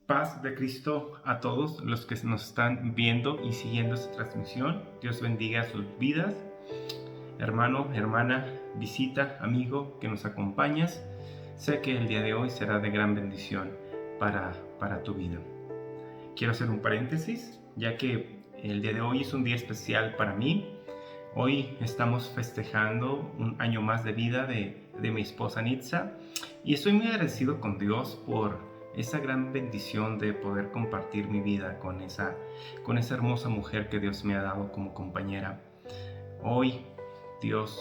Paz de Cristo a todos los que nos están viendo y siguiendo esta transmisión. Dios bendiga sus vidas. Hermano, hermana, visita, amigo que nos acompañas. Sé que el día de hoy será de gran bendición para tu vida. Quiero hacer un paréntesis, ya que el día de hoy es un día especial para mí. Hoy estamos festejando un año más de vida de mi esposa Nitza, y estoy muy agradecido con Dios por esa gran bendición de poder compartir mi vida con esa hermosa mujer que Dios me ha dado como compañera. Hoy Dios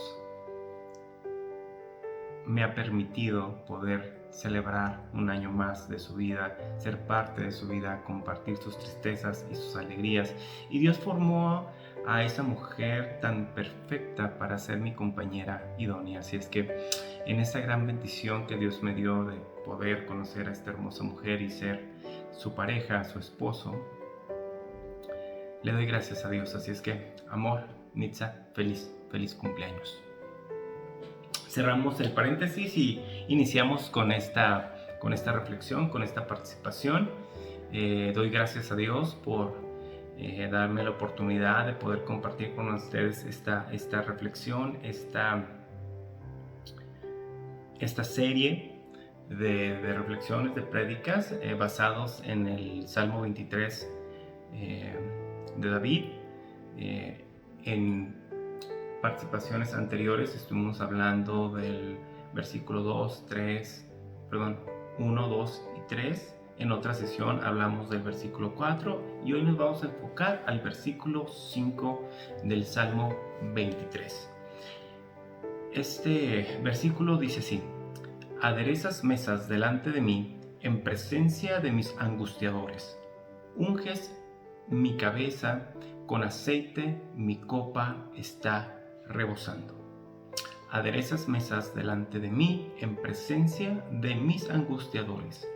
me ha permitido poder celebrar un año más de su vida, ser parte de su vida, compartir sus tristezas y sus alegrías. Y Dios formó a esa mujer tan perfecta para ser mi compañera idónea. Así es que en esa gran bendición que Dios me dio de poder conocer a esta hermosa mujer y ser su pareja, su esposo, le doy gracias a Dios. Así es que, amor, Nitza, feliz cumpleaños. Cerramos el paréntesis y iniciamos con esta reflexión, con esta participación. Doy gracias a Dios por darme la oportunidad de poder compartir con ustedes esta reflexión, esta serie de reflexiones, de prédicas basados en el Salmo 23 de David. En participaciones anteriores estuvimos hablando del versículo 1, 2 y 3. En otra sesión hablamos del versículo 4 y hoy nos vamos a enfocar al versículo 5 del Salmo 23. Este versículo dice así: aderezas mesas delante de mí en presencia de mis angustiadores. Unges mi cabeza con aceite, mi copa está rebosando. Aderezas mesas delante de mí en presencia de mis angustiadores.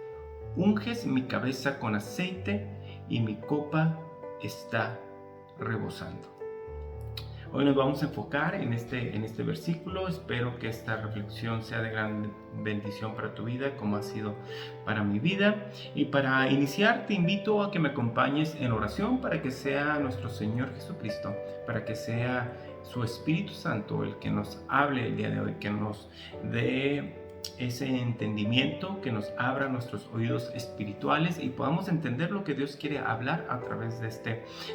Unges mi cabeza con aceite y mi copa está rebosando. Hoy nos vamos a enfocar en este versículo. Espero que esta reflexión sea de gran bendición para tu vida, como ha sido para mi vida. Y para iniciar, te invito a que me acompañes en oración para que sea nuestro Señor Jesucristo, para que sea su Espíritu Santo el que nos hable el día de hoy, que nos dé ese entendimiento, que nos abra nuestros oídos espirituales y podamos entender lo que Dios quiere hablar a través de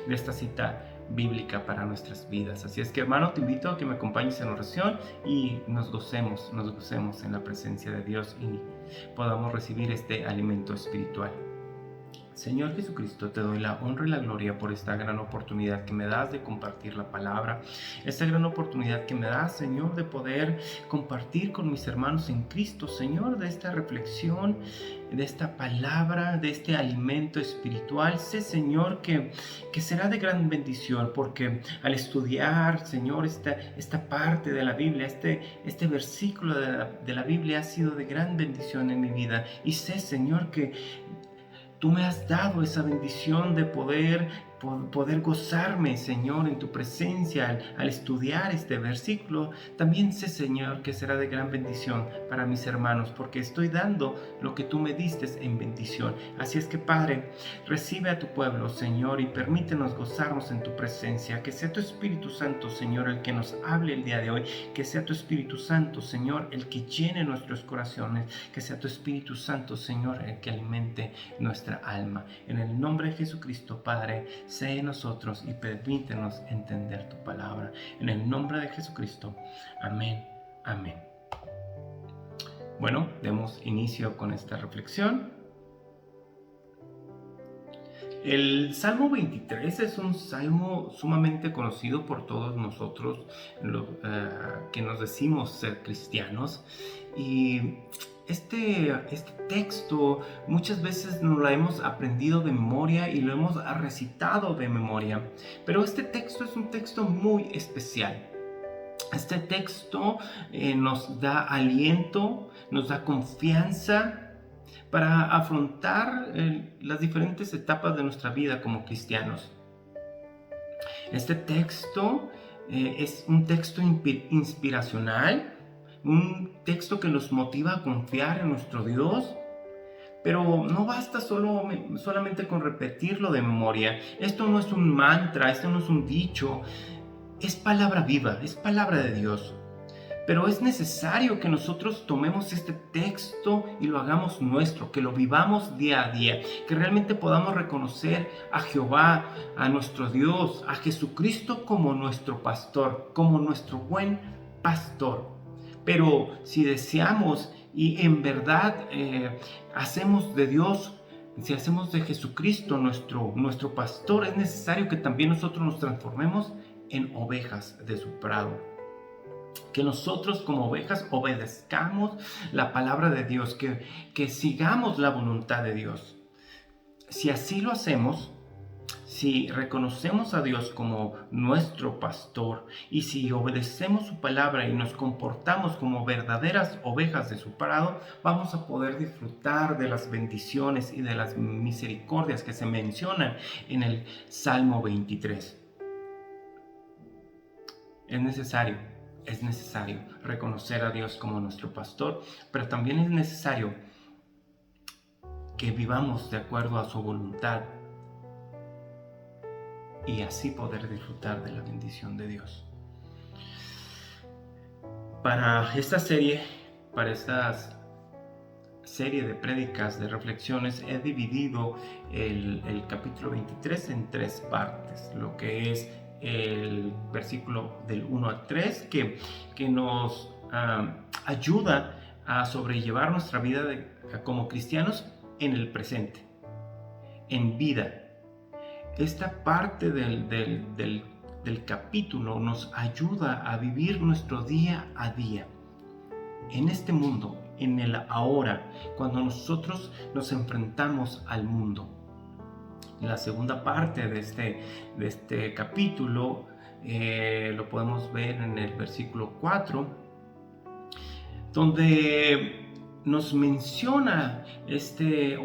esta cita bíblica para nuestras vidas. Así es que, hermano, te invito a que me acompañes en oración y nos gocemos en la presencia de Dios y podamos recibir este alimento espiritual. Señor Jesucristo, te doy la honra y la gloria por esta gran oportunidad que me das de compartir la palabra, esta gran oportunidad que me das, Señor, de poder compartir con mis hermanos en Cristo, Señor, de esta reflexión, de esta palabra, de este alimento espiritual. Sé, Señor, que será de gran bendición, porque al estudiar, Señor, esta parte de la Biblia, este versículo de la Biblia ha sido de gran bendición en mi vida. Y sé, Señor, que tú me has dado esa bendición de poder gozarme, Señor, en tu presencia al estudiar este versículo. También sé, Señor, que será de gran bendición para mis hermanos, porque estoy dando lo que tú me diste en bendición. Así es que, Padre, recibe a tu pueblo, Señor, y permítenos gozarnos en tu presencia. Que sea tu Espíritu Santo, Señor, el que nos hable el día de hoy. Que sea tu Espíritu Santo, Señor, el que llene nuestros corazones. Que sea tu Espíritu Santo, Señor, el que alimente nuestra alma. En el nombre de Jesucristo, Padre, sé en nosotros y permítenos entender tu palabra. En el nombre de Jesucristo. Amén. Amén. Bueno, demos inicio con esta reflexión. El Salmo 23 es un salmo sumamente conocido por todos nosotros que nos decimos ser cristianos, y este texto muchas veces nos lo hemos aprendido de memoria y lo hemos recitado de memoria, pero este texto es un texto muy especial. Este texto nos da aliento, nos da confianza para afrontar las diferentes etapas de nuestra vida como cristianos. Este texto es un texto inspiracional, un texto que nos motiva a confiar en nuestro Dios, Pero no basta solamente con repetirlo de memoria. Esto no es un mantra, esto no es un dicho. Es palabra viva, es palabra de Dios. Pero es necesario que nosotros tomemos este texto y lo hagamos nuestro, que lo vivamos día a día, que realmente podamos reconocer a Jehová, a nuestro Dios, a Jesucristo como nuestro pastor, como nuestro buen pastor. Pero si deseamos y en verdad hacemos de Dios, si hacemos de Jesucristo nuestro pastor, es necesario que también nosotros nos transformemos en ovejas de su prado. Que nosotros como ovejas obedezcamos la palabra de Dios, que sigamos la voluntad de Dios. Si así lo hacemos, si reconocemos a Dios como nuestro pastor y si obedecemos su palabra y nos comportamos como verdaderas ovejas de su prado, vamos a poder disfrutar de las bendiciones y de las misericordias que se mencionan en el Salmo 23. Es necesario reconocer a Dios como nuestro pastor, pero también es necesario que vivamos de acuerdo a su voluntad y así poder disfrutar de la bendición de Dios. Para esta serie de prédicas, de reflexiones, he dividido el capítulo 23 en 3 partes, lo que es el versículo del 1 al 3, que nos ayuda a sobrellevar nuestra vida como cristianos en el presente, en vida. Esta parte del capítulo nos ayuda a vivir nuestro día a día, en este mundo, en el ahora, cuando nosotros nos enfrentamos al mundo. La segunda parte de este capítulo lo podemos ver en el versículo 4, donde nos menciona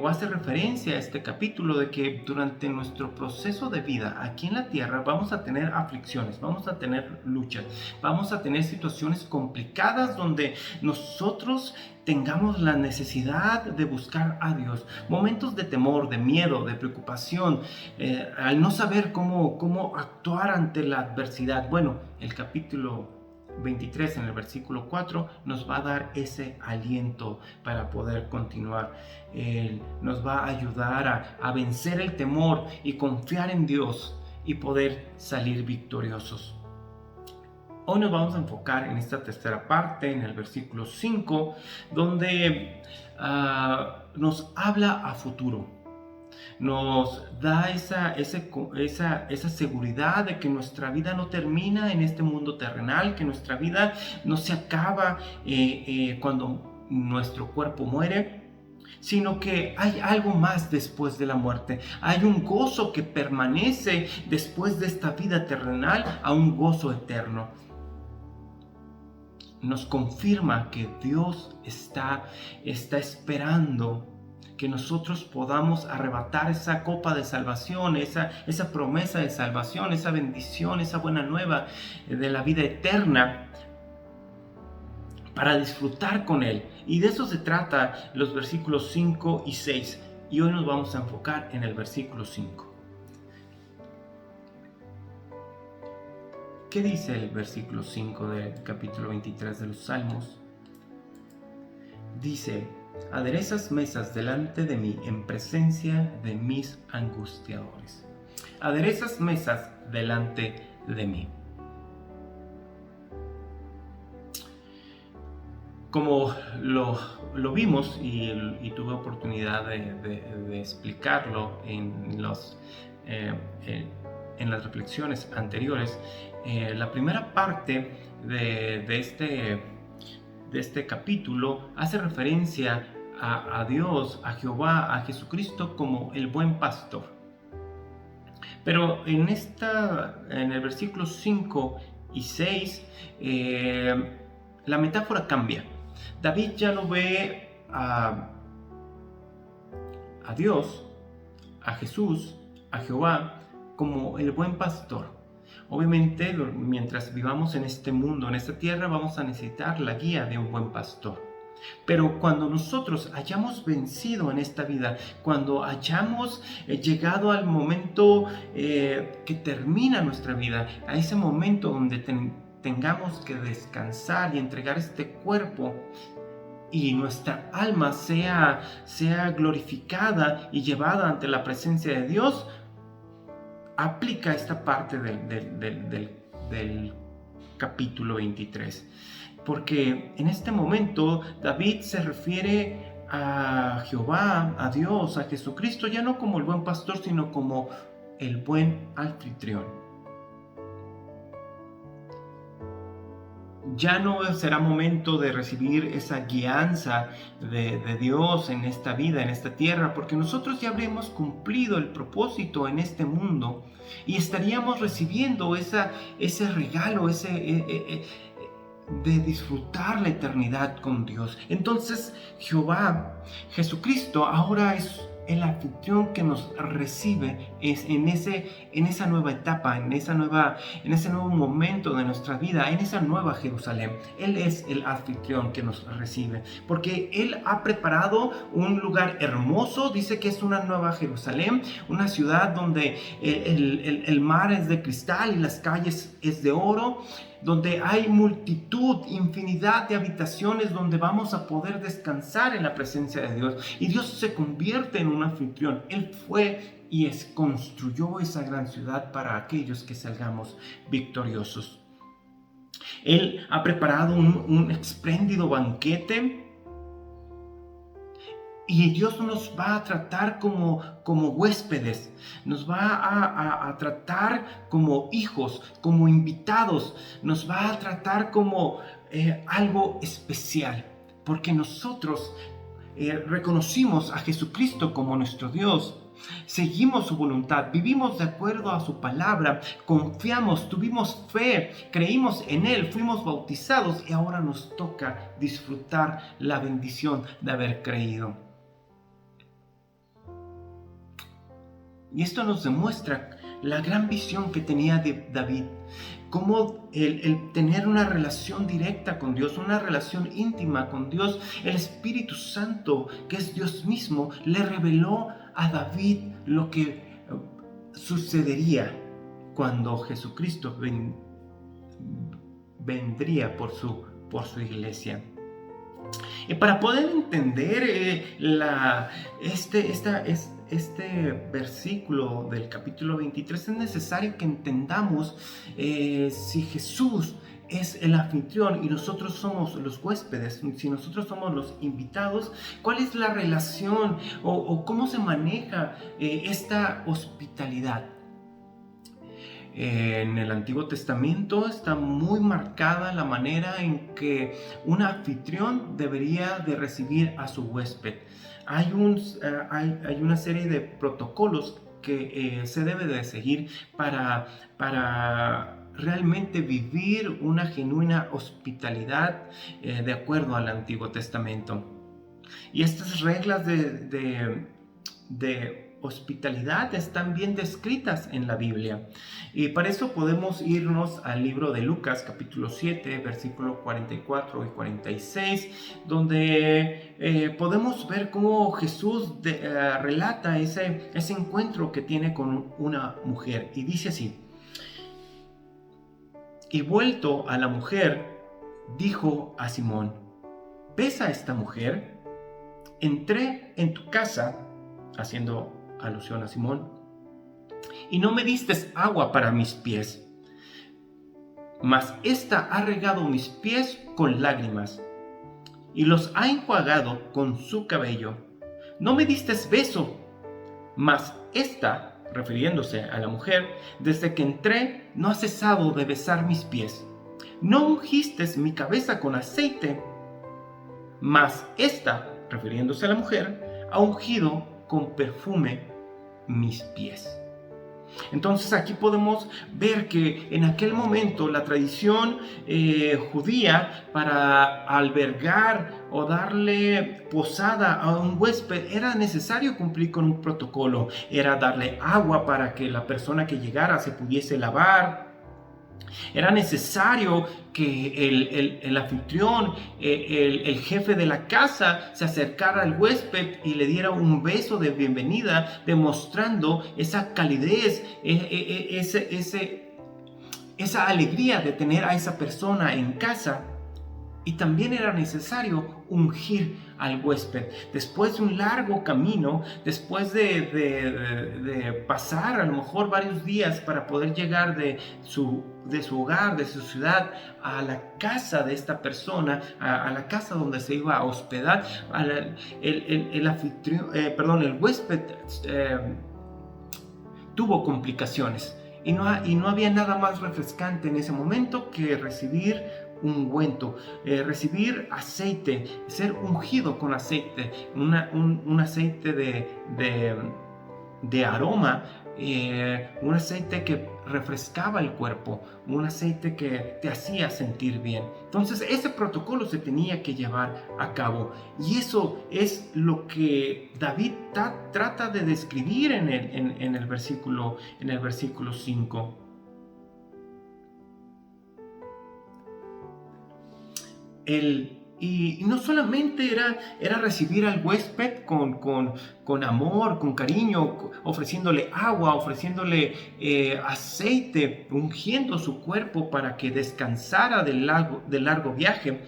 o hace referencia a este capítulo de que durante nuestro proceso de vida aquí en la tierra vamos a tener aflicciones, vamos a tener luchas, vamos a tener situaciones complicadas donde nosotros tengamos la necesidad de buscar a Dios, momentos de temor, de miedo, de preocupación, al no saber cómo actuar ante la adversidad. Bueno, el capítulo 23 en el versículo 4 nos va a dar ese aliento para poder continuar. Nos va a ayudar a vencer el temor y confiar en Dios y poder salir victoriosos. Hoy nos vamos a enfocar en esta tercera parte, en el versículo 5, donde nos habla a futuro. Nos da esa seguridad de que nuestra vida no termina en este mundo terrenal, que nuestra vida no se acaba cuando nuestro cuerpo muere, sino que hay algo más después de la muerte. Hay un gozo que permanece después de esta vida terrenal, a un gozo eterno. Nos confirma que Dios está esperando que nosotros podamos arrebatar esa copa de salvación, esa promesa de salvación, esa bendición, esa buena nueva de la vida eterna, para disfrutar con Él. Y de eso se trata los versículos 5 y 6. Y hoy nos vamos a enfocar en el versículo 5. ¿Qué dice el versículo 5 del capítulo 23 de los Salmos? Dice: aderezas mesas delante de mí en presencia de mis angustiadores. Aderezas mesas delante de mí. Como lo vimos y tuve oportunidad de explicarlo en las reflexiones anteriores, la primera parte de este capítulo hace referencia a Dios, a Jehová, a Jesucristo como el buen pastor. Pero en el versículo 5 y 6, la metáfora cambia. David ya no ve a Dios, a Jesús, a Jehová como el buen pastor. Obviamente, mientras vivamos en este mundo, en esta tierra, vamos a necesitar la guía de un buen pastor. Pero cuando nosotros hayamos vencido en esta vida, cuando hayamos llegado al momento que termina nuestra vida, a ese momento donde tengamos que descansar y entregar este cuerpo y nuestra alma sea glorificada y llevada ante la presencia de Dios, aplica esta parte del capítulo 23. Porque en este momento David se refiere a Jehová, a Dios, a Jesucristo, ya no como el buen pastor, sino como el buen anfitrión. Ya no será momento de recibir esa guianza de Dios en esta vida, en esta tierra, porque nosotros ya habremos cumplido el propósito en este mundo y estaríamos recibiendo ese regalo, de disfrutar la eternidad con Dios. Entonces Jehová, Jesucristo, ahora es el anfitrión que nos recibe en esa nueva etapa, en ese nuevo momento de nuestra vida, en esa nueva Jerusalén. Él es el anfitrión que nos recibe, porque Él ha preparado un lugar hermoso. Dice que es una nueva Jerusalén, una ciudad donde el mar es de cristal y las calles es de oro, donde hay multitud, infinidad de habitaciones donde vamos a poder descansar en la presencia de Dios. Y Dios se convierte en un anfitrión. Él fue y construyó esa gran ciudad para aquellos que salgamos victoriosos. Él ha preparado un espléndido banquete. Y Dios nos va a tratar como huéspedes, nos va a tratar como hijos, como invitados, nos va a tratar como algo especial, porque nosotros reconocimos a Jesucristo como nuestro Dios. Seguimos su voluntad, vivimos de acuerdo a su palabra, confiamos, tuvimos fe, creímos en Él, fuimos bautizados y ahora nos toca disfrutar la bendición de haber creído. Y esto nos demuestra la gran visión que tenía David, cómo el tener una relación directa con Dios, una relación íntima con Dios. El Espíritu Santo, que es Dios mismo, le reveló a David lo que sucedería cuando Jesucristo vendría por su iglesia. Y para poder entender este versículo del capítulo 23, es necesario que entendamos si Jesús es el anfitrión y nosotros somos los huéspedes, si nosotros somos los invitados, ¿cuál es la relación o cómo se maneja esta hospitalidad? En el Antiguo Testamento está muy marcada la manera en que un anfitrión debería de recibir a su huésped. Hay una serie de protocolos que se debe de seguir para realmente vivir una genuina hospitalidad de acuerdo al Antiguo Testamento. Y estas reglas de hospitalidad están bien descritas en la Biblia. Y para eso podemos irnos al libro de Lucas, capítulo 7, versículos 44 y 46, donde podemos ver cómo Jesús relata ese encuentro que tiene con una mujer. Y dice así: y vuelto a la mujer, dijo a Simón: ¿ves a esta mujer? Entré en tu casa, haciendo alusión a Simón, y no me diste agua para mis pies, mas ésta ha regado mis pies con lágrimas y los ha enjuagado con su cabello. No me diste beso, mas ésta, refiriéndose a la mujer, desde que entré no ha cesado de besar mis pies. No ungiste mi cabeza con aceite, mas ésta, refiriéndose a la mujer, ha ungido con perfume mis pies. Entonces aquí podemos ver que en aquel momento la tradición judía, para albergar o darle posada a un huésped, era necesario cumplir con un protocolo. Era darle agua para que la persona que llegara se pudiese lavar, Era necesario que el anfitrión, el jefe de la casa, se acercara al huésped y le diera un beso de bienvenida, demostrando esa calidez, esa alegría de tener a esa persona en casa. Y también era necesario ungir al huésped. Después de un largo camino, después de pasar a lo mejor varios días para poder llegar de su hogar, de su ciudad, a la casa de esta persona, a la casa donde se iba a hospedar, el huésped tuvo complicaciones. Y no había nada más refrescante en ese momento que recibir ungüento, recibir aceite, ser ungido con aceite, un aceite de aroma, un aceite que refrescaba el cuerpo, un aceite que te hacía sentir bien. Entonces ese protocolo se tenía que llevar a cabo, y eso es lo que David trata de describir en el versículo 5. Y no solamente era recibir al huésped con amor, con cariño, ofreciéndole agua, ofreciéndole aceite, ungiendo su cuerpo para que descansara del largo viaje.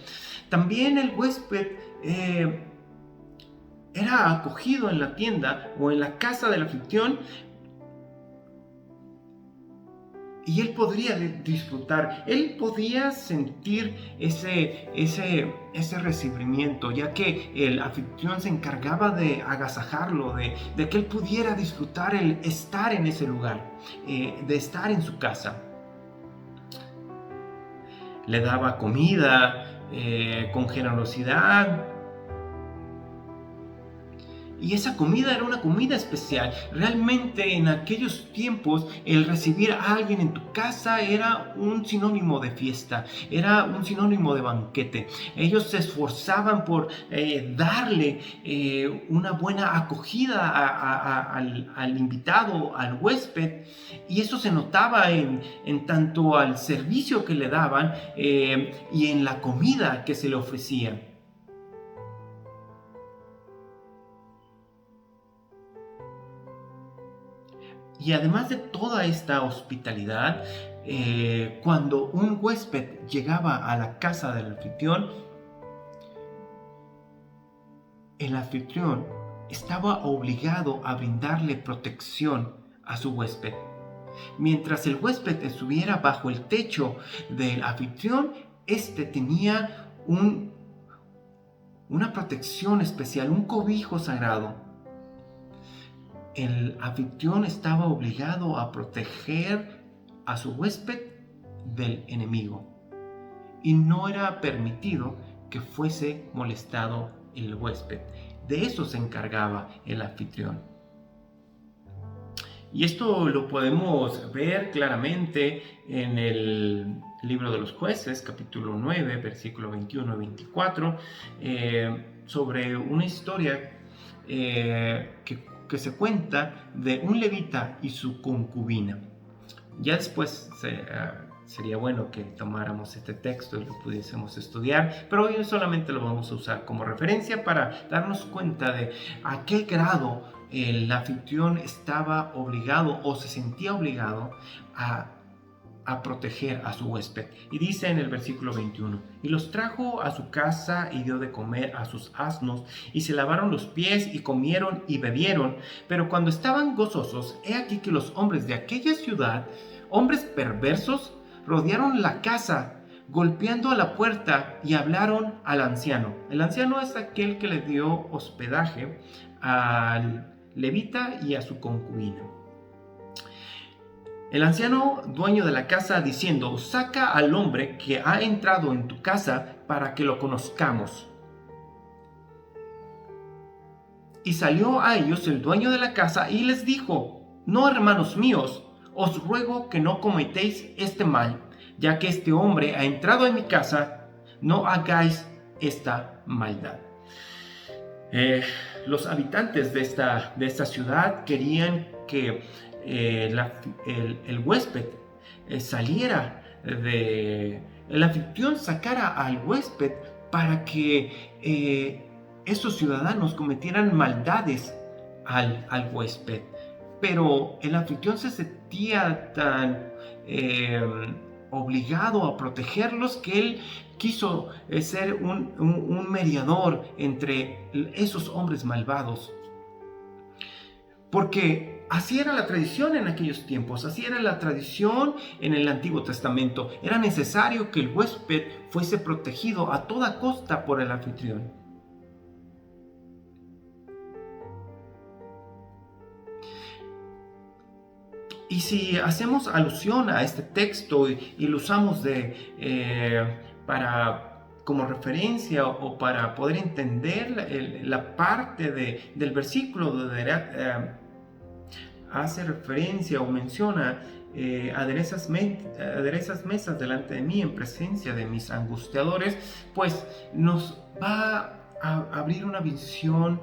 También el huésped era acogido en la tienda o en la casa del anfitrión, y él podría disfrutar, él podía sentir ese recibimiento, ya que el anfitrión se encargaba de agasajarlo, de que él pudiera disfrutar el estar en ese lugar, de estar en su casa. Le daba comida con generosidad. Y esa comida era una comida especial. Realmente en aquellos tiempos el recibir a alguien en tu casa era un sinónimo de fiesta, era un sinónimo de banquete. Ellos se esforzaban por darle una buena acogida al invitado, al huésped, y eso se notaba en tanto al servicio que le daban y en la comida que se le ofrecía. Y además de toda esta hospitalidad, cuando un huésped llegaba a la casa del anfitrión, el anfitrión estaba obligado a brindarle protección a su huésped. Mientras el huésped estuviera bajo el techo del anfitrión, éste tenía una protección especial, un cobijo sagrado. El anfitrión estaba obligado a proteger a su huésped del enemigo, y no era permitido que fuese molestado el huésped. De eso se encargaba el anfitrión. Y esto lo podemos ver claramente en el libro de los Jueces, capítulo 9, versículo 21 y 24, sobre una historia que se cuenta de un levita y su concubina. Ya después sería bueno que tomáramos este texto y lo pudiésemos estudiar, pero hoy solamente lo vamos a usar como referencia para darnos cuenta de a qué grado el anfitrión estaba obligado o se sentía obligado a proteger a su huésped. Y dice en el versículo 21: y los trajo a su casa y dio de comer a sus asnos, y se lavaron los pies y comieron y bebieron. Pero cuando estaban gozosos, he aquí que los hombres de aquella ciudad, hombres perversos, rodearon la casa, golpeando a la puerta, y hablaron al anciano. El anciano es aquel que le dio hospedaje al levita y a su concubina. El anciano dueño de la casa diciendo: saca al hombre que ha entrado en tu casa para que lo conozcamos. Y salió a ellos el dueño de la casa y les dijo: no, hermanos míos, os ruego que no cometéis este mal, ya que este hombre ha entrado en mi casa, no hagáis esta maldad. Los habitantes de esta ciudad querían que el huésped saliera el anfitrión sacara al huésped para que esos ciudadanos cometieran maldades al huésped. Pero el anfitrión se sentía tan obligado a protegerlos que él quiso ser un mediador entre esos hombres malvados. Porque así era la tradición en aquellos tiempos, así era la tradición en el Antiguo Testamento. Era necesario que el huésped fuese protegido a toda costa por el anfitrión. Y si hacemos alusión a este texto y lo usamos como referencia o para poder entender la parte del versículo donde hace referencia o menciona aderezas mesas delante de mí en presencia de mis angustiadores, pues nos va a abrir una visión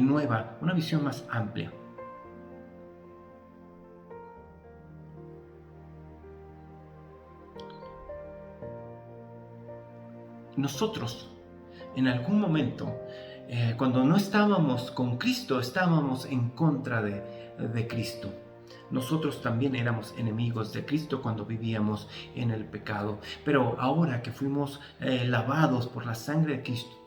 nueva, una visión más amplia. Nosotros, en algún momento, cuando no estábamos con Cristo, estábamos en contra de Cristo. Nosotros también éramos enemigos de Cristo cuando vivíamos en el pecado. Pero ahora que fuimos lavados por la sangre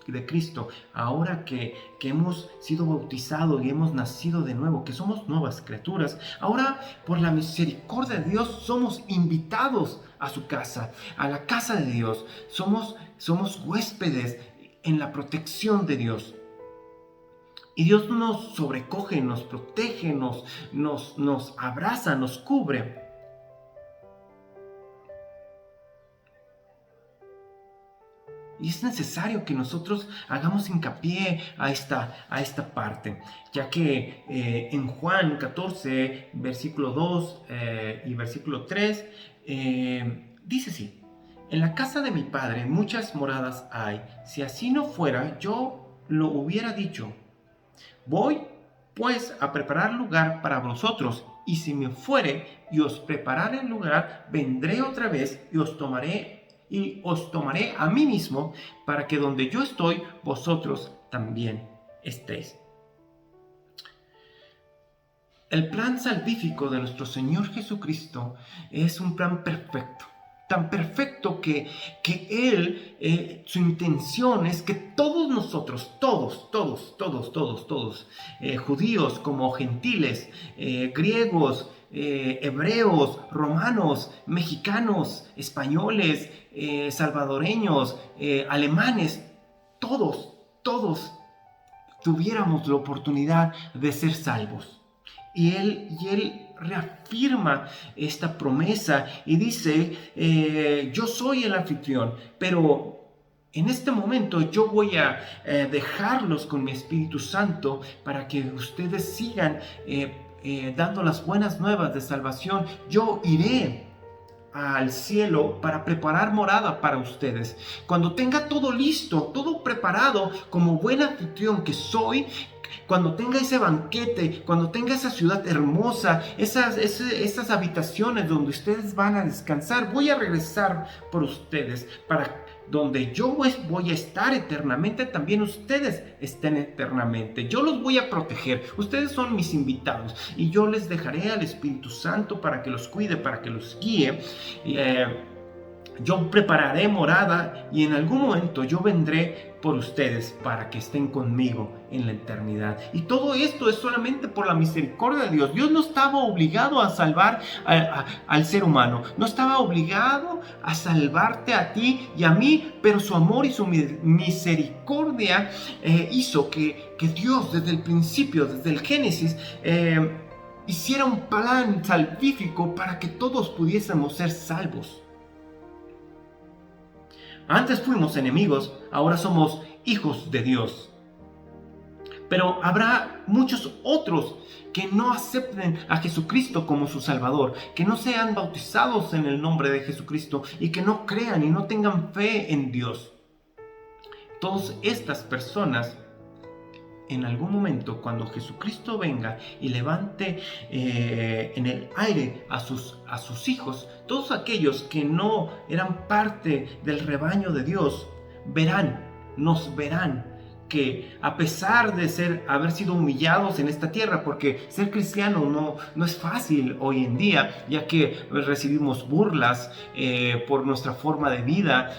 de Cristo, ahora que hemos sido bautizados y hemos nacido de nuevo, que somos nuevas criaturas, ahora por la misericordia de Dios somos invitados a su casa, a la casa de Dios. Somos huéspedes en la protección de Dios. Y Dios nos sobrecoge, nos protege, nos abraza, nos cubre. Y es necesario que nosotros hagamos hincapié a esta parte, ya que en Juan 14, versículo 2 y versículo 3, dice así: en la casa de mi Padre muchas moradas hay. Si así no fuera, yo lo hubiera dicho. Voy, pues, a preparar lugar para vosotros, y si me fuere y os preparare el lugar, vendré otra vez y os tomaré a mí mismo, para que donde yo estoy, vosotros también estéis. El plan salvífico de nuestro Señor Jesucristo es un plan perfecto. Tan perfecto que Él, su intención es que todos nosotros, todos, judíos como gentiles, griegos, hebreos, romanos, mexicanos, españoles, salvadoreños, alemanes, todos tuviéramos la oportunidad de ser salvos. Y él reafirma esta promesa y dice, yo soy el anfitrión, pero en este momento yo voy a dejarlos con mi Espíritu Santo para que ustedes sigan dando las buenas nuevas de salvación. Yo iré al cielo para preparar morada para ustedes. Cuando tenga todo listo, todo preparado, como buen anfitrión que soy, cuando tenga ese banquete, cuando tenga esa ciudad hermosa, esas habitaciones donde ustedes van a descansar, voy a regresar por ustedes para donde yo voy a estar eternamente, también ustedes estén eternamente. Yo los voy a proteger. Ustedes son mis invitados y yo les dejaré al Espíritu Santo para que los cuide, para que los guíe. Yo prepararé morada y en algún momento yo vendré por ustedes para que estén conmigo en la eternidad. Y todo esto es solamente por la misericordia de Dios. Dios no estaba obligado a salvar al ser humano. No estaba obligado a salvarte a ti y a mí, pero su amor y su misericordia hizo que Dios desde el principio, desde el Génesis, hiciera un plan salvífico para que todos pudiésemos ser salvos. Antes fuimos enemigos, ahora somos hijos de Dios. Pero habrá muchos otros que no acepten a Jesucristo como su Salvador, que no sean bautizados en el nombre de Jesucristo y que no crean y no tengan fe en Dios. Todas estas personas, en algún momento, cuando Jesucristo venga y levante en el aire a sus hijos, todos aquellos que no eran parte del rebaño de Dios, nos verán que a pesar de haber sido humillados en esta tierra, porque ser cristiano no es fácil hoy en día, ya que recibimos burlas por nuestra forma de vida,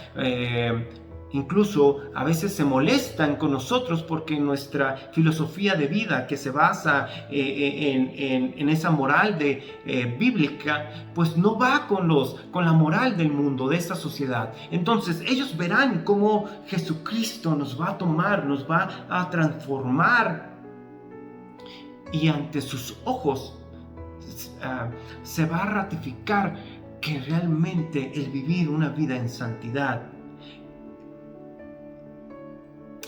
incluso a veces se molestan con nosotros porque nuestra filosofía de vida, que se basa en esa moral bíblica, pues no va con la moral del mundo, de esta sociedad. Entonces ellos verán cómo Jesucristo nos va a tomar, nos va a transformar, y ante sus ojos se va a ratificar que realmente el vivir una vida en santidad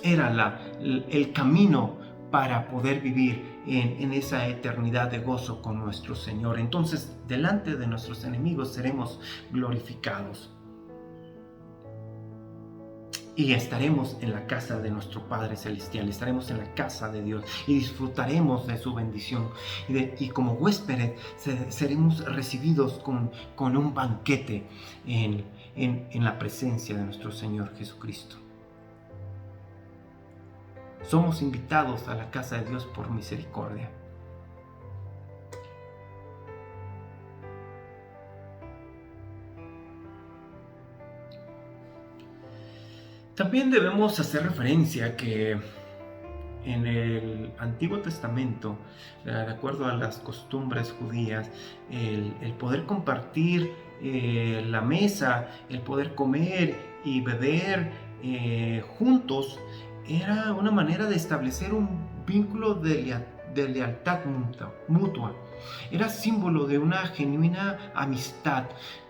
era el camino para poder vivir en esa eternidad de gozo con nuestro Señor. Entonces, delante de nuestros enemigos seremos glorificados y estaremos en la casa de nuestro Padre Celestial, estaremos en la casa de Dios y disfrutaremos de su bendición, y como huéspedes seremos recibidos con un banquete en la presencia de nuestro Señor Jesucristo. Somos invitados a la casa de Dios por misericordia. También debemos hacer referencia que en el Antiguo Testamento, de acuerdo a las costumbres judías, el poder compartir la mesa, el poder comer y beber juntos, era una manera de establecer un vínculo de lealtad mutua. Era símbolo de una genuina amistad,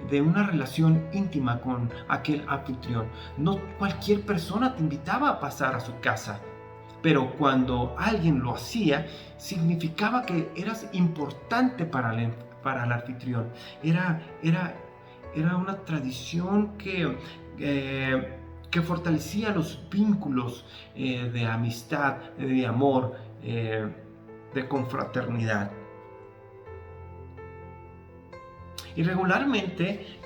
de una relación íntima con aquel anfitrión. No cualquier persona te invitaba a pasar a su casa, pero cuando alguien lo hacía, significaba que eras importante para el anfitrión. Era una tradición que fortalecía los vínculos de amistad, de amor, de confraternidad. Y regularmente,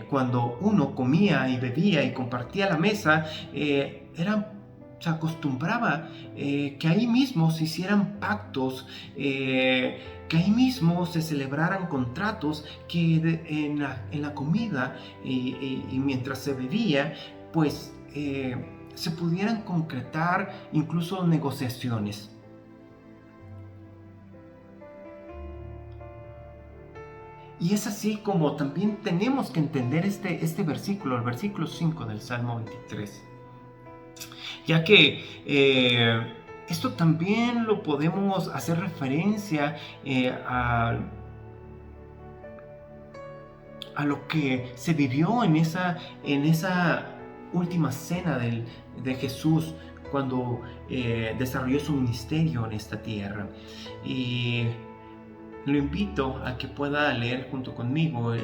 cuando uno comía y bebía y compartía la mesa, se acostumbraba que ahí mismo se hicieran pactos, que ahí mismo se celebraran contratos, que en la comida y mientras se bebía, pues se pudieran concretar incluso negociaciones. Y es así como también tenemos que entender este versículo, el versículo 5 del Salmo 23. Ya que esto también lo podemos hacer referencia a lo que se vivió en esa última cena de Jesús, cuando desarrolló su ministerio en esta tierra. Y lo invito a que pueda leer junto conmigo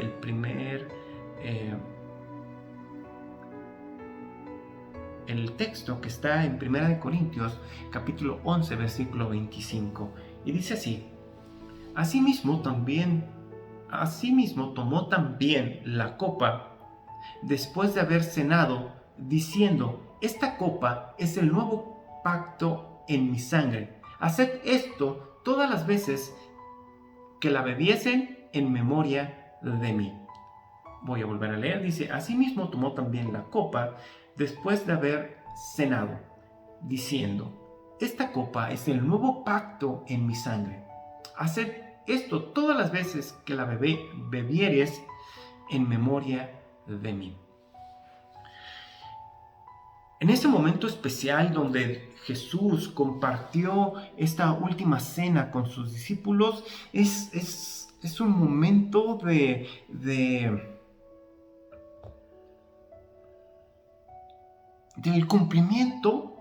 el texto que está en 1 Corintios capítulo 11 versículo 25, y dice así: Asimismo tomó también la copa después de haber cenado, diciendo: Esta copa es el nuevo pacto en mi sangre. Haced esto todas las veces que la bebiesen en memoria de mí. Voy a volver a leer. Dice: Asimismo tomó también la copa después de haber cenado, diciendo: Esta copa es el nuevo pacto en mi sangre. Haced esto todas las veces que la bebieres en memoria de mí. En ese momento especial donde Jesús compartió esta última cena con sus discípulos, es un momento del cumplimiento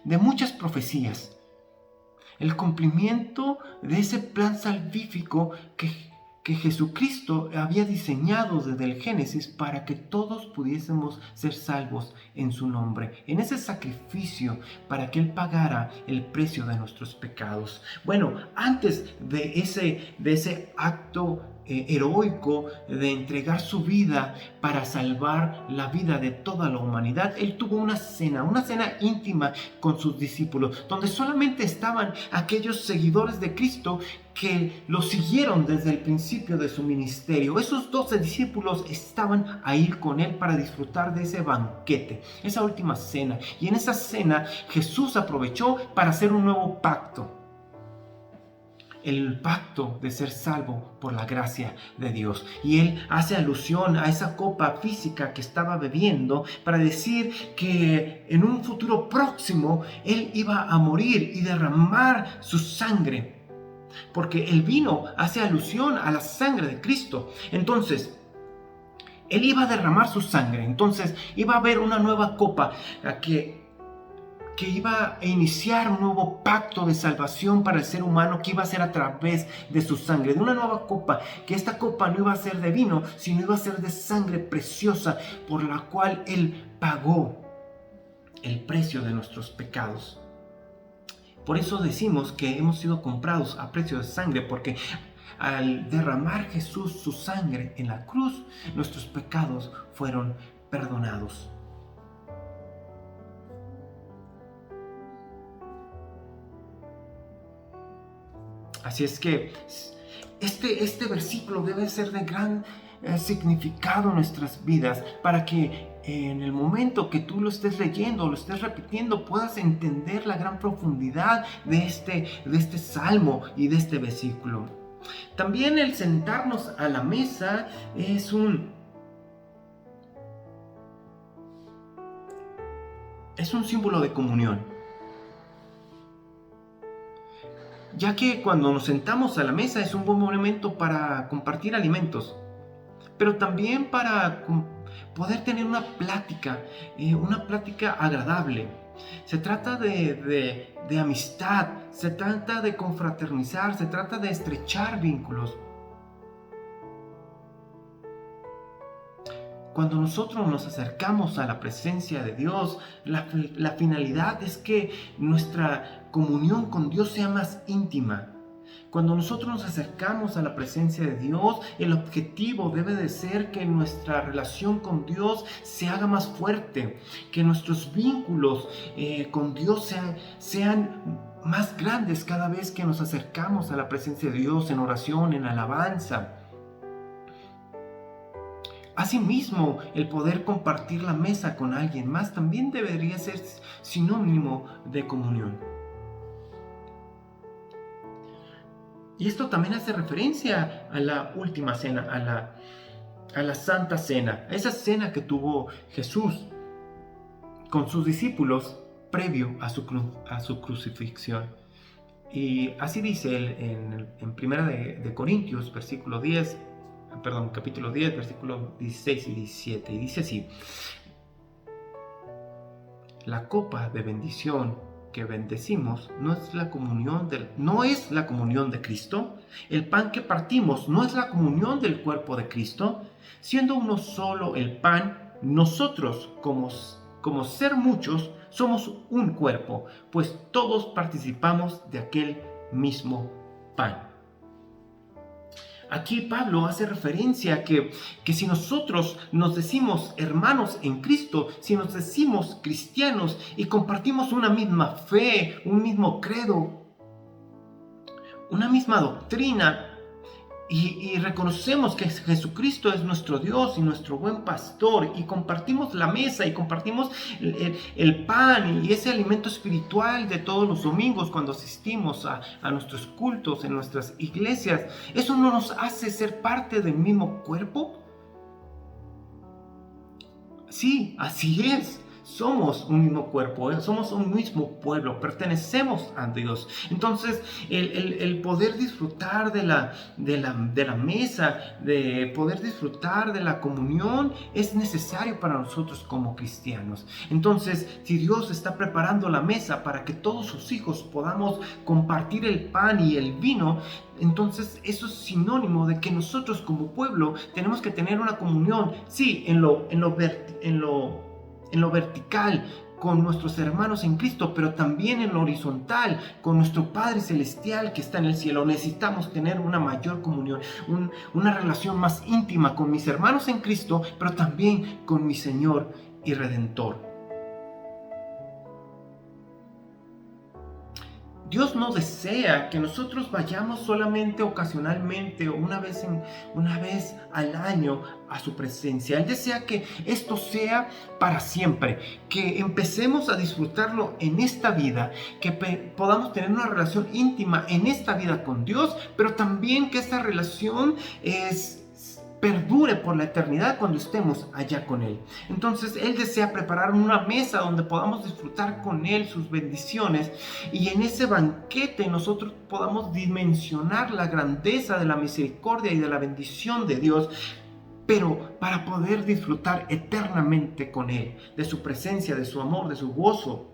de muchas profecías, el cumplimiento de ese plan salvífico que Jesucristo había diseñado desde el Génesis para que todos pudiésemos ser salvos en su nombre, en ese sacrificio para que Él pagara el precio de nuestros pecados. Bueno, antes de ese acto heroico de entregar su vida para salvar la vida de toda la humanidad, Él tuvo una cena íntima con sus discípulos, donde solamente estaban aquellos seguidores de Cristo que lo siguieron desde el principio de su ministerio. Esos 12 discípulos estaban ahí con Él para disfrutar de ese banquete, esa última cena. Y en esa cena Jesús aprovechó para hacer un nuevo pacto. El pacto de ser salvo por la gracia de Dios. Y Él hace alusión a esa copa física que estaba bebiendo para decir que en un futuro próximo Él iba a morir y derramar su sangre. Porque el vino hace alusión a la sangre de Cristo. Entonces, Él iba a derramar su sangre. Entonces, iba a haber una nueva copa que iba a iniciar un nuevo pacto de salvación para el ser humano, que iba a ser a través de su sangre, de una nueva copa, que esta copa no iba a ser de vino, sino iba a ser de sangre preciosa, por la cual Él pagó el precio de nuestros pecados. Por eso decimos que hemos sido comprados a precio de sangre, porque al derramar Jesús su sangre en la cruz, nuestros pecados fueron perdonados. Así es que este versículo debe ser de gran significado en nuestras vidas, para que en el momento que tú lo estés leyendo, lo estés repitiendo, puedas entender la gran profundidad de este salmo y de este versículo. También el sentarnos a la mesa es un símbolo de comunión. Ya que cuando nos sentamos a la mesa es un buen momento para compartir alimentos, pero también para poder tener una plática agradable. Se trata de amistad, se trata de confraternizar, se trata de estrechar vínculos. Cuando nosotros nos acercamos a la presencia de Dios, la finalidad es que nuestra comunión con Dios sea más íntima. Cuando nosotros nos acercamos a la presencia de Dios, el objetivo debe de ser que nuestra relación con Dios se haga más fuerte, que nuestros vínculos con Dios sean más grandes cada vez que nos acercamos a la presencia de Dios en oración, en alabanza. Asimismo, el poder compartir la mesa con alguien más también debería ser sinónimo de comunión. Y esto también hace referencia a la última cena, a la Santa Cena, a esa cena que tuvo Jesús con sus discípulos previo a su crucifixión. Y así dice él en Primera de Corintios, capítulo 10, versículos 16 y 17. Y dice así: la copa de bendición que bendecimos no es la comunión de Cristo. El pan que partimos no es la comunión del cuerpo de Cristo. Siendo uno solo el pan, nosotros como ser muchos somos un cuerpo, pues todos participamos de aquel mismo pan. Aquí Pablo hace referencia a que si nosotros nos decimos hermanos en Cristo, si nos decimos cristianos y compartimos una misma fe, un mismo credo, una misma doctrina, y reconocemos que Jesucristo es nuestro Dios y nuestro buen pastor, y compartimos la mesa y compartimos el pan y ese alimento espiritual de todos los domingos cuando asistimos a nuestros cultos en nuestras iglesias, ¿eso no nos hace ser parte del mismo cuerpo? Sí, así es. Somos un mismo cuerpo, somos un mismo pueblo, pertenecemos a Dios. Entonces, el poder disfrutar de la mesa, de poder disfrutar de la comunión, es necesario para nosotros como cristianos. Entonces, si Dios está preparando la mesa para que todos sus hijos podamos compartir el pan y el vino, entonces eso es sinónimo de que nosotros como pueblo tenemos que tener una comunión, sí, en lo vertical, con nuestros hermanos en Cristo, pero también en lo horizontal, con nuestro Padre Celestial que está en el cielo. Necesitamos tener una mayor comunión, una relación más íntima con mis hermanos en Cristo, pero también con mi Señor y Redentor. Dios no desea que nosotros vayamos solamente ocasionalmente o una vez al año a su presencia. Él desea que esto sea para siempre, que empecemos a disfrutarlo en esta vida, que podamos tener una relación íntima en esta vida con Dios, pero también que esta relación perdure por la eternidad cuando estemos allá con Él. Entonces Él desea preparar una mesa donde podamos disfrutar con Él sus bendiciones, y en ese banquete nosotros podamos dimensionar la grandeza de la misericordia y de la bendición de Dios, pero para poder disfrutar eternamente con Él, de su presencia, de su amor, de su gozo,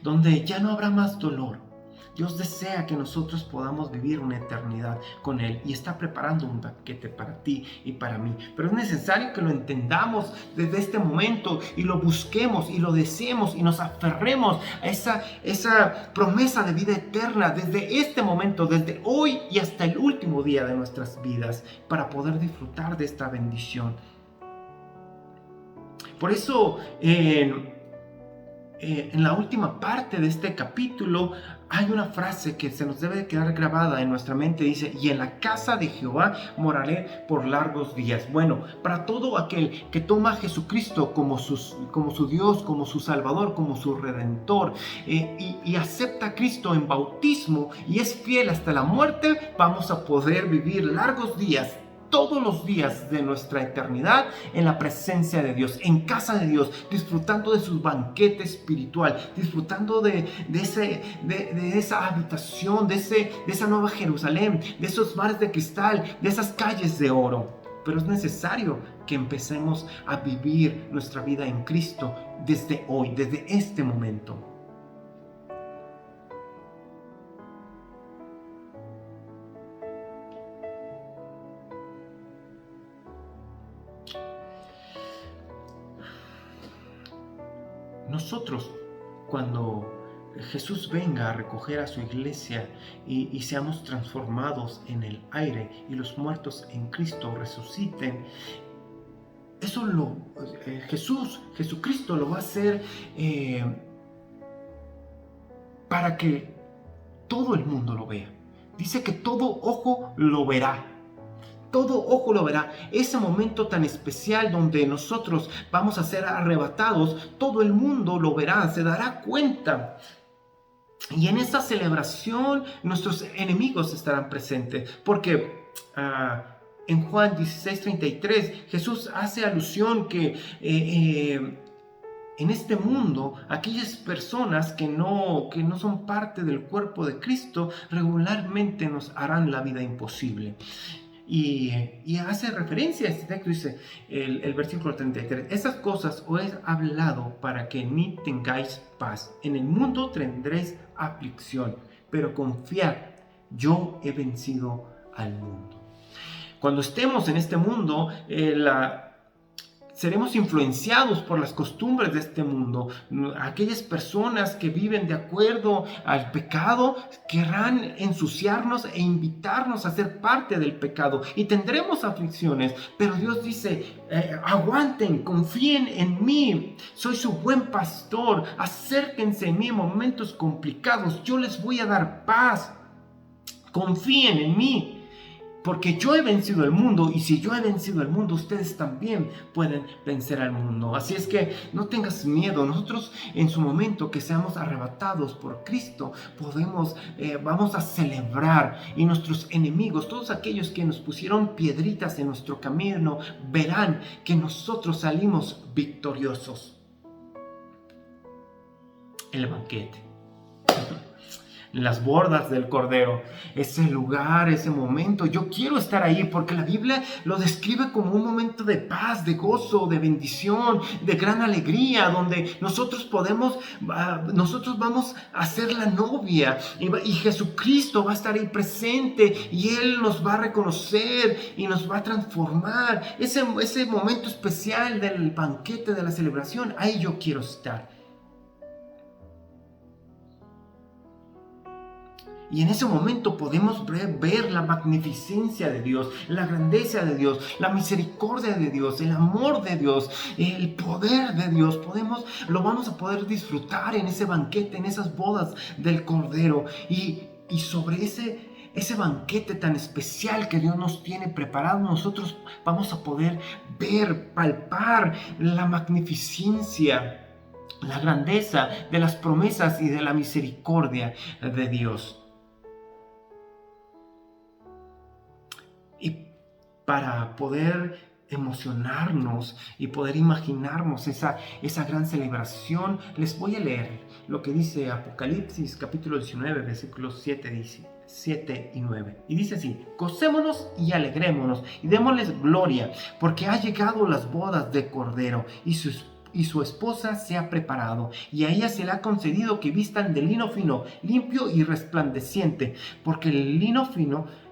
donde ya no habrá más dolor. Dios desea que nosotros podamos vivir una eternidad con Él y está preparando un banquete para ti y para mí. Pero es necesario que lo entendamos desde este momento y lo busquemos y lo deseemos y nos aferremos a esa promesa de vida eterna desde este momento, desde hoy y hasta el último día de nuestras vidas, para poder disfrutar de esta bendición. Por eso, en la última parte de este capítulo hay una frase que se nos debe de quedar grabada en nuestra mente. Dice: y en la casa de Jehová moraré por largos días. Bueno, para todo aquel que toma a Jesucristo como su Dios, como su Salvador, como su Redentor, y acepta a Cristo en bautismo y es fiel hasta la muerte, vamos a poder vivir largos días, todos los días de nuestra eternidad, en la presencia de Dios, en casa de Dios, disfrutando de su banquete espiritual, disfrutando de esa habitación, de esa nueva Jerusalén, de esos mares de cristal, de esas calles de oro. Pero es necesario que empecemos a vivir nuestra vida en Cristo desde hoy, desde este momento. Nosotros, cuando Jesús venga a recoger a su iglesia y seamos transformados en el aire y los muertos en Cristo resuciten, eso Jesucristo lo va a hacer para que todo el mundo lo vea. Dice que todo ojo lo verá. Todo ojo lo verá. Ese momento tan especial donde nosotros vamos a ser arrebatados, todo el mundo lo verá, se dará cuenta. Y en esa celebración nuestros enemigos estarán presentes, porque en Juan 16:33 Jesús hace alusión que en este mundo, aquellas personas que no son parte del cuerpo de Cristo regularmente nos harán la vida imposible. Y hace referencia a este texto, dice el versículo 33: esas cosas os he hablado para que en mí tengáis paz. En el mundo tendréis aflicción, pero confiad, yo he vencido al mundo. Cuando estemos en este mundo, seremos influenciados por las costumbres de este mundo. Aquellas personas que viven de acuerdo al pecado querrán ensuciarnos e invitarnos a ser parte del pecado. Y tendremos aflicciones, pero Dios dice: aguanten, confíen en mí. Soy su buen pastor. Acérquense a mí en momentos complicados. Yo les voy a dar paz. Confíen en mí. Porque yo he vencido el mundo, y si yo he vencido el mundo, ustedes también pueden vencer al mundo. Así es que no tengas miedo. Nosotros, en su momento que seamos arrebatados por Cristo, vamos a celebrar, y nuestros enemigos, todos aquellos que nos pusieron piedritas en nuestro camino, verán que nosotros salimos victoriosos. El banquete. las bordas del Cordero, ese lugar, ese momento. Yo quiero estar ahí porque la Biblia lo describe como un momento de paz, de gozo, de bendición, de gran alegría, donde nosotros vamos a ser la novia y Jesucristo va a estar ahí presente y Él nos va a reconocer y nos va a transformar. Ese momento especial del banquete, de la celebración, ahí yo quiero estar. Y en ese momento podemos ver la magnificencia de Dios, la grandeza de Dios, la misericordia de Dios, el amor de Dios, el poder de Dios. Lo vamos a poder disfrutar en ese banquete, en esas bodas del Cordero. Y sobre ese banquete tan especial que Dios nos tiene preparado, nosotros vamos a poder ver, palpar la magnificencia, la grandeza de las promesas y de la misericordia de Dios. Y para poder emocionarnos y poder imaginarnos esa gran celebración, les voy a leer lo que dice Apocalipsis capítulo 19, versículos 7 y 9. Y dice así: gocémonos y alegrémonos y démosles gloria, porque ha llegado las bodas del Cordero y su esposa se ha preparado, y a ella se le ha concedido que vistan de lino fino, limpio y resplandeciente, porque el lino fino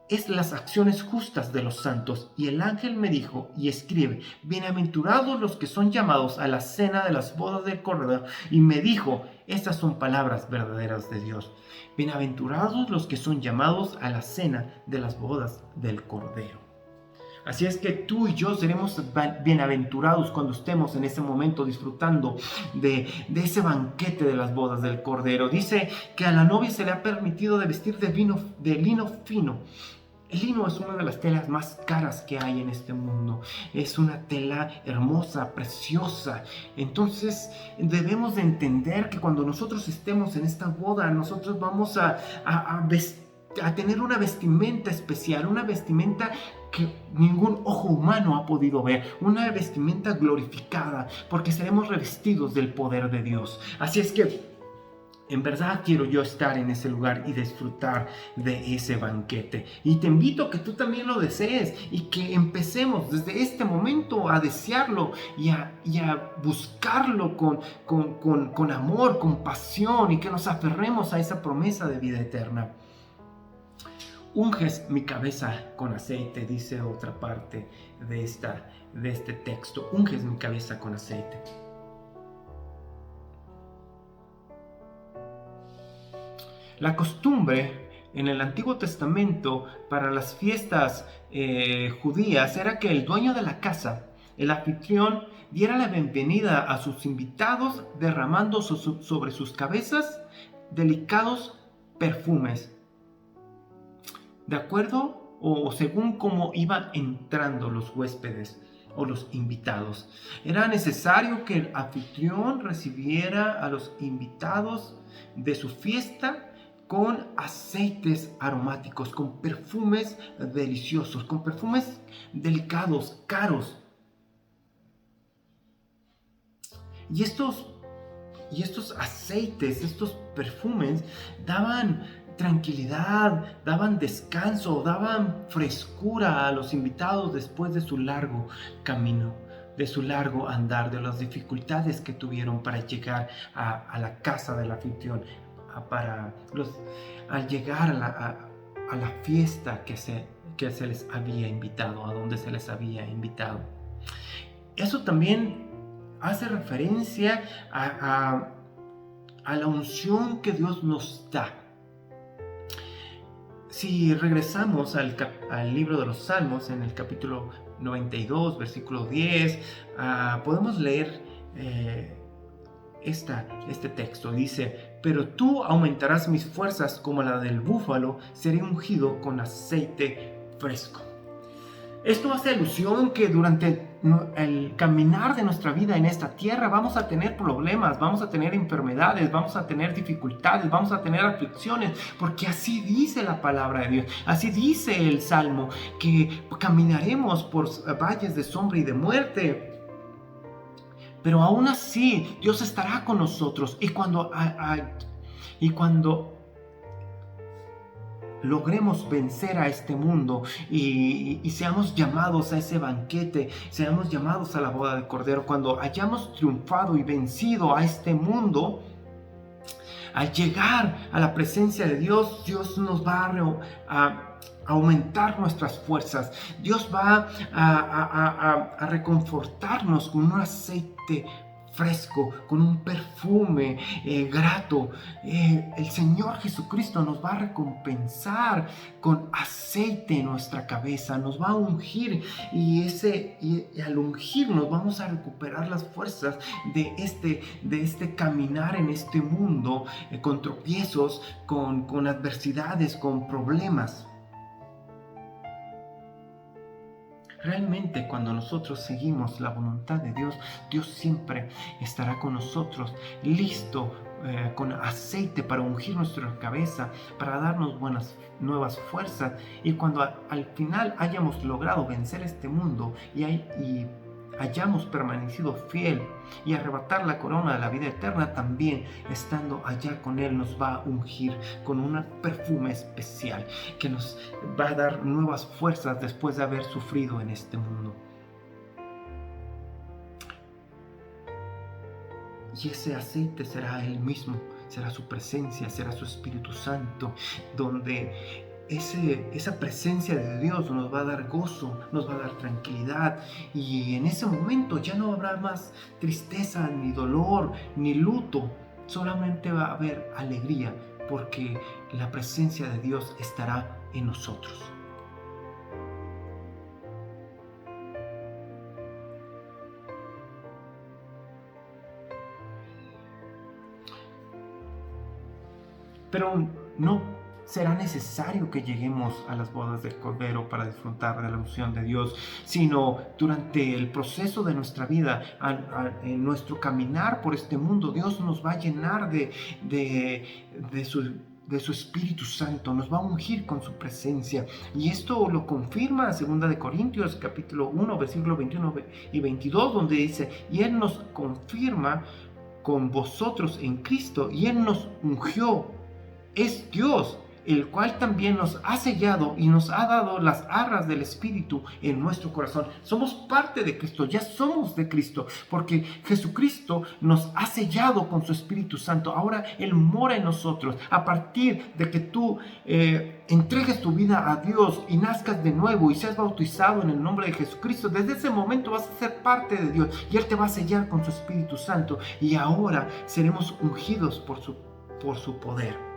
es las acciones justas de los santos. Y el ángel me dijo: y escribe, bienaventurados los que son llamados a la cena de las bodas del Cordero. Y me dijo: estas son palabras verdaderas de Dios. Bienaventurados los que son llamados a la cena de las bodas del Cordero. Así es que tú y yo seremos bienaventurados cuando estemos en ese momento disfrutando de ese banquete de las bodas del Cordero. Dice que a la novia se le ha permitido de vestir de lino fino. El lino es una de las telas más caras que hay en este mundo. Es una tela hermosa, preciosa. Entonces debemos de entender que cuando nosotros estemos en esta boda, nosotros vamos a tener una vestimenta especial, una vestimenta que ningún ojo humano ha podido ver, una vestimenta glorificada, porque seremos revestidos del poder de Dios. Así es que en verdad quiero yo estar en ese lugar y disfrutar de ese banquete. Y te invito a que tú también lo desees y que empecemos desde este momento a desearlo y a buscarlo con amor, con pasión, y que nos aferremos a esa promesa de vida eterna. Unges mi cabeza con aceite, dice otra parte de este texto. Unges mi cabeza con aceite. La costumbre en el Antiguo Testamento para las fiestas judías era que el dueño de la casa, el anfitrión, diera la bienvenida a sus invitados derramando sobre sus cabezas delicados perfumes, de acuerdo o según cómo iban entrando los huéspedes o los invitados. Era necesario que el anfitrión recibiera a los invitados de su fiesta con aceites aromáticos, con perfumes deliciosos, con perfumes delicados, caros. Y estos aceites, estos perfumes daban tranquilidad, daban descanso, daban frescura a los invitados después de su largo camino, de su largo andar, de las dificultades que tuvieron para llegar a la casa del anfitrión, al llegar a la fiesta que se les había invitado, a donde se les había invitado. Eso también hace referencia a la unción que Dios nos da. Si regresamos al libro de los Salmos, en el capítulo 92, versículo 10, podemos leer este texto. Dice: pero tú aumentarás mis fuerzas como la del búfalo, seré ungido con aceite fresco. Esto hace alusión que durante el caminar de nuestra vida en esta tierra vamos a tener problemas, vamos a tener enfermedades, vamos a tener dificultades, vamos a tener aflicciones, porque así dice la palabra de Dios, así dice el Salmo, que caminaremos por valles de sombra y de muerte. Pero aún así Dios estará con nosotros, y cuando Y cuando logremos vencer a este mundo y seamos llamados a ese banquete, seamos llamados a la boda del Cordero, cuando hayamos triunfado y vencido a este mundo, al llegar a la presencia de Dios, Dios nos va a aumentar nuestras fuerzas. Dios va a reconfortarnos con un aceite fresco, con un perfume grato. El Señor Jesucristo nos va a recompensar con aceite en nuestra cabeza, nos va a ungir y al ungirnos vamos a recuperar las fuerzas de este caminar en este mundo con tropiezos, con adversidades, con problemas. Realmente cuando nosotros seguimos la voluntad de Dios, Dios siempre estará con nosotros, listo con aceite para ungir nuestra cabeza, para darnos nuevas fuerzas. Y cuando al final hayamos logrado vencer este mundo y hayamos permanecido fiel y arrebatar la corona de la vida eterna, también estando allá con Él nos va a ungir con un perfume especial que nos va a dar nuevas fuerzas después de haber sufrido en este mundo. Y ese aceite será Él mismo, será su presencia, será su Espíritu Santo, donde esa presencia de Dios nos va a dar gozo, nos va a dar tranquilidad, y en ese momento ya no habrá más tristeza, ni dolor, ni luto, solamente va a haber alegría, porque la presencia de Dios estará en nosotros. Pero no será necesario que lleguemos a las bodas del Cordero para disfrutar de la unción de Dios, sino durante el proceso de nuestra vida, en nuestro caminar por este mundo, Dios nos va a llenar de su Espíritu Santo, nos va a ungir con su presencia. Y esto lo confirma 2 Corintios capítulo 1, versículo 21 y 22, donde dice: y Él nos confirma con vosotros en Cristo, y Él nos ungió. Es Dios, el cual también nos ha sellado y nos ha dado las arras del Espíritu en nuestro corazón. Somos parte de Cristo, ya somos de Cristo, porque Jesucristo nos ha sellado con su Espíritu Santo. Ahora Él mora en nosotros. A partir de que tú entregues tu vida a Dios y nazcas de nuevo y seas bautizado en el nombre de Jesucristo, desde ese momento vas a ser parte de Dios y Él te va a sellar con su Espíritu Santo, y ahora seremos ungidos por su poder.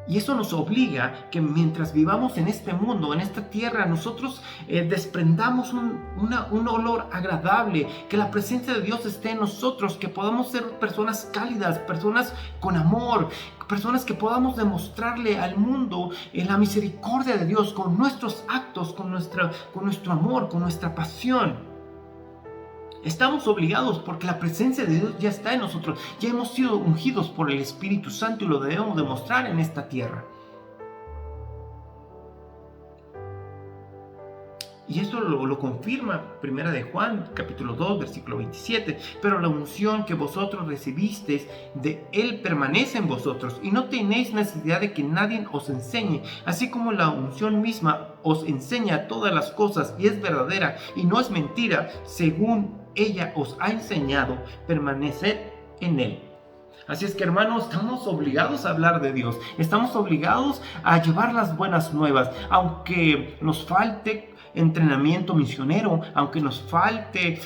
Y eso nos obliga que mientras vivamos en este mundo, en esta tierra, nosotros desprendamos un olor agradable, que la presencia de Dios esté en nosotros, que podamos ser personas cálidas, personas con amor, personas que podamos demostrarle al mundo la misericordia de Dios con nuestros actos, con nuestro amor, con nuestra pasión. Estamos obligados porque la presencia de Dios ya está en nosotros. Ya hemos sido ungidos por el Espíritu Santo y lo debemos demostrar en esta tierra. Y esto lo confirma 1 de Juan, capítulo 2, versículo 27. Pero la unción que vosotros recibisteis de Él permanece en vosotros, y no tenéis necesidad de que nadie os enseñe, así como la unción misma os enseña todas las cosas y es verdadera y no es mentira, según ella os ha enseñado, permaneced en Él. Así es que, hermanos, estamos obligados a hablar de Dios, estamos obligados a llevar las buenas nuevas, aunque nos falte entrenamiento misionero, aunque nos falte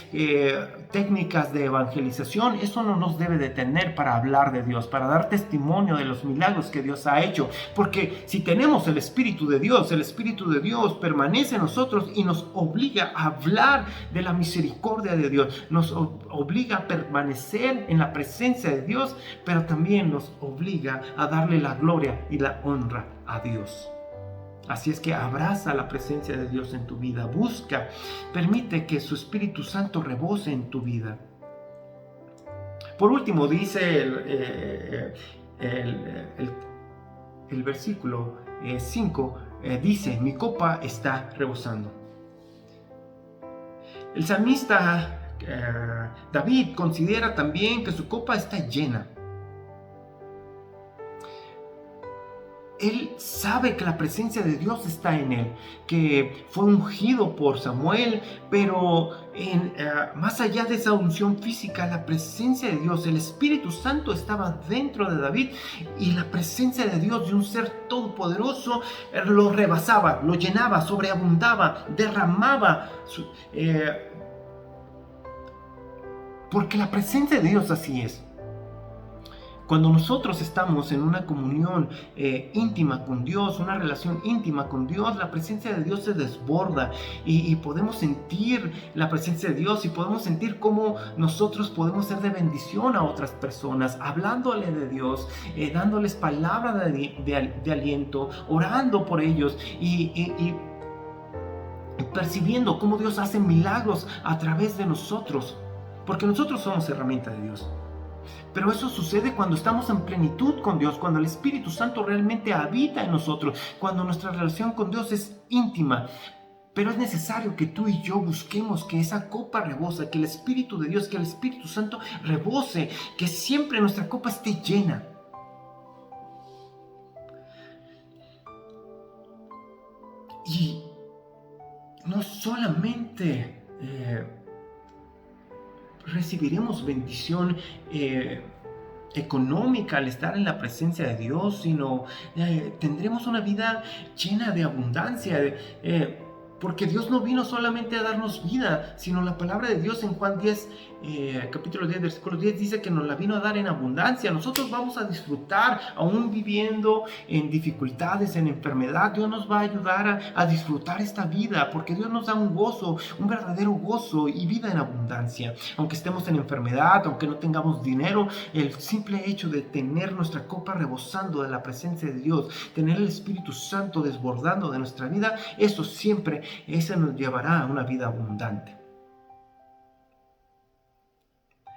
técnicas de evangelización. Eso no nos debe detener para hablar de Dios, para dar testimonio de los milagros que Dios ha hecho, porque si tenemos el Espíritu de Dios, el Espíritu de Dios permanece en nosotros y nos obliga a hablar de la misericordia de Dios, nos obliga a permanecer en la presencia de Dios, pero también nos obliga a darle la gloria y la honra a Dios. Así es que abraza la presencia de Dios en tu vida, busca, permite que su Espíritu Santo rebose en tu vida. Por último, dice el versículo 5, dice: mi copa está rebosando. El salmista David considera también que su copa está llena. Él sabe que la presencia de Dios está en él, que fue ungido por Samuel, pero más allá de esa unción física, la presencia de Dios, el Espíritu Santo estaba dentro de David, y la presencia de Dios, de un ser todopoderoso, lo rebasaba, lo llenaba, sobreabundaba, derramaba, porque la presencia de Dios así es. Cuando nosotros estamos en una comunión íntima con Dios, una relación íntima con Dios, la presencia de Dios se desborda, y podemos sentir la presencia de Dios, y podemos sentir cómo nosotros podemos ser de bendición a otras personas, hablándole de Dios, dándoles palabra de aliento, orando por ellos, y percibiendo cómo Dios hace milagros a través de nosotros, porque nosotros somos herramienta de Dios. Pero eso sucede cuando estamos en plenitud con Dios, cuando el Espíritu Santo realmente habita en nosotros, cuando nuestra relación con Dios es íntima. Pero es necesario que tú y yo busquemos que esa copa rebose, que el Espíritu de Dios, que el Espíritu Santo rebose, que siempre nuestra copa esté llena. Y no solamente recibiremos bendición económica al estar en la presencia de Dios, sino tendremos una vida llena de abundancia, porque Dios no vino solamente a darnos vida, sino la palabra de Dios en Juan 10, capítulo 10, versículo 10, dice que nos la vino a dar en abundancia. Nosotros vamos a disfrutar, aún viviendo en dificultades, en enfermedad. Dios nos va a ayudar a disfrutar esta vida, porque Dios nos da un gozo, un verdadero gozo y vida en abundancia. Aunque estemos en enfermedad, aunque no tengamos dinero, el simple hecho de tener nuestra copa rebosando de la presencia de Dios, tener el Espíritu Santo desbordando de nuestra vida, eso nos llevará a una vida abundante.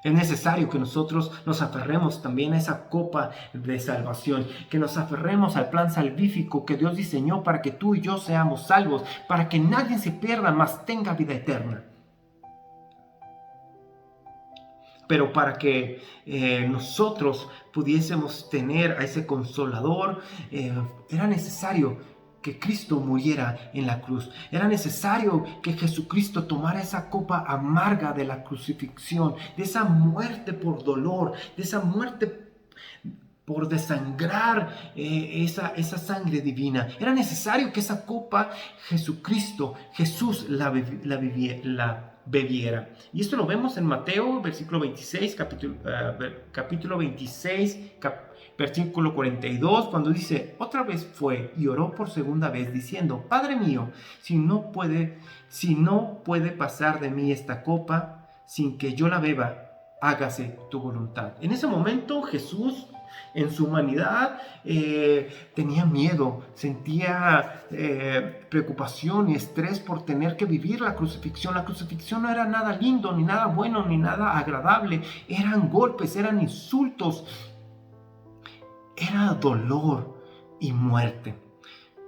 Es necesario que nosotros nos aferremos también a esa copa de salvación, que nos aferremos al plan salvífico que Dios diseñó para que tú y yo seamos salvos, para que nadie se pierda, mas tenga vida eterna. Pero para que nosotros pudiésemos tener a ese Consolador, era necesario que Cristo muriera en la cruz. Era necesario que Jesucristo tomara esa copa amarga de la crucifixión, de esa muerte por dolor, de esa muerte por desangrar esa sangre divina. Era necesario que esa copa Jesús la bebiera. Y esto lo vemos en Mateo, versículo 26, capítulo 26, versículo 42, cuando dice: otra vez fue y oró por segunda vez, diciendo: Padre mío, si no puede pasar de mí esta copa sin que yo la beba, hágase tu voluntad. En ese momento Jesús, en su humanidad, tenía miedo, sentía preocupación y estrés por tener que vivir la crucifixión. La crucifixión no era nada lindo, ni nada bueno, ni nada agradable. Eran golpes, eran insultos, era dolor y muerte.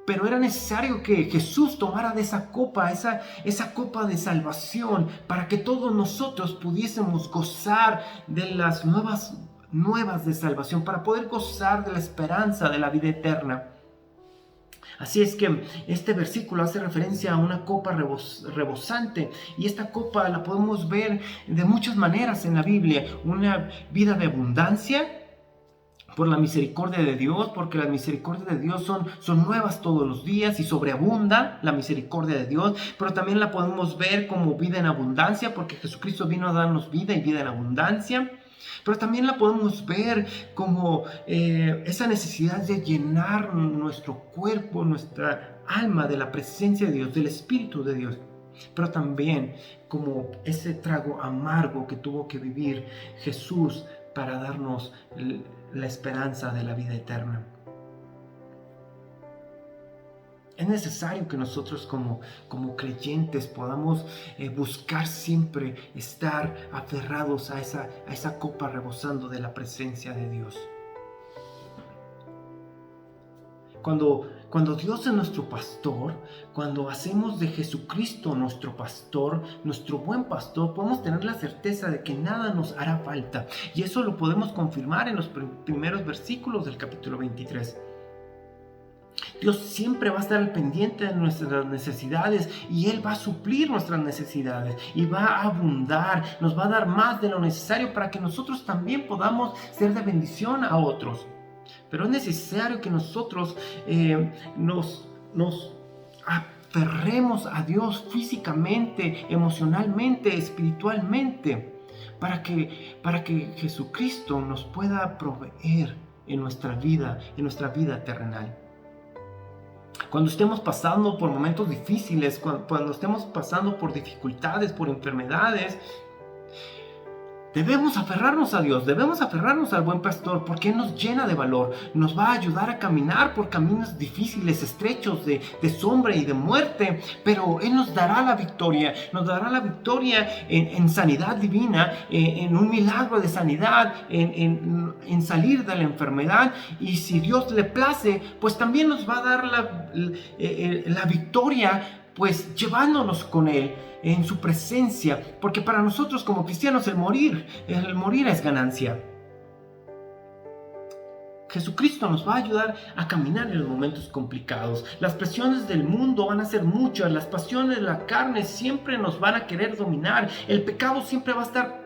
Pero era necesario que Jesús tomara de esa copa, esa copa de salvación, para que todos nosotros pudiésemos gozar de las nuevas de salvación, para poder gozar de la esperanza de la vida eterna. Así es que este versículo hace referencia a una copa rebosante, y esta copa la podemos ver de muchas maneras en la Biblia. Una vida de abundancia por la misericordia de Dios, porque las misericordias de Dios son nuevas todos los días y sobreabunda la misericordia de Dios. Pero también la podemos ver como vida en abundancia, porque Jesucristo vino a darnos vida y vida en abundancia. Pero también la podemos ver como esa necesidad de llenar nuestro cuerpo, nuestra alma de la presencia de Dios, del Espíritu de Dios. Pero también como ese trago amargo que tuvo que vivir Jesús para darnos la esperanza de la vida eterna. Es necesario que nosotros como creyentes podamos buscar siempre estar aferrados a esa copa rebosando de la presencia de Dios. Cuando Cuando Dios es nuestro pastor, cuando hacemos de Jesucristo nuestro pastor, nuestro buen pastor, podemos tener la certeza de que nada nos hará falta. Y eso lo podemos confirmar en los primeros versículos del capítulo 23. Dios siempre va a estar al pendiente de nuestras necesidades y Él va a suplir nuestras necesidades y va a abundar, nos va a dar más de lo necesario para que nosotros también podamos ser de bendición a otros. Pero es necesario que nosotros nos aferremos a Dios físicamente, emocionalmente, espiritualmente, para que Jesucristo nos pueda proveer en nuestra vida terrenal. Cuando estemos pasando por momentos difíciles, cuando estemos pasando por dificultades, por enfermedades, debemos aferrarnos a Dios, debemos aferrarnos al buen pastor, porque Él nos llena de valor, nos va a ayudar a caminar por caminos difíciles, estrechos, de sombra y de muerte, pero Él nos dará la victoria en sanidad divina, en un milagro de sanidad, en salir de la enfermedad, y si Dios le place, pues también nos va a dar la victoria, pues llevándonos con Él en su presencia, porque para nosotros como cristianos el morir es ganancia. Jesucristo nos va a ayudar a caminar en los momentos complicados. Las presiones del mundo van a ser muchas, las pasiones de la carne siempre nos van a querer dominar, el pecado siempre va a estar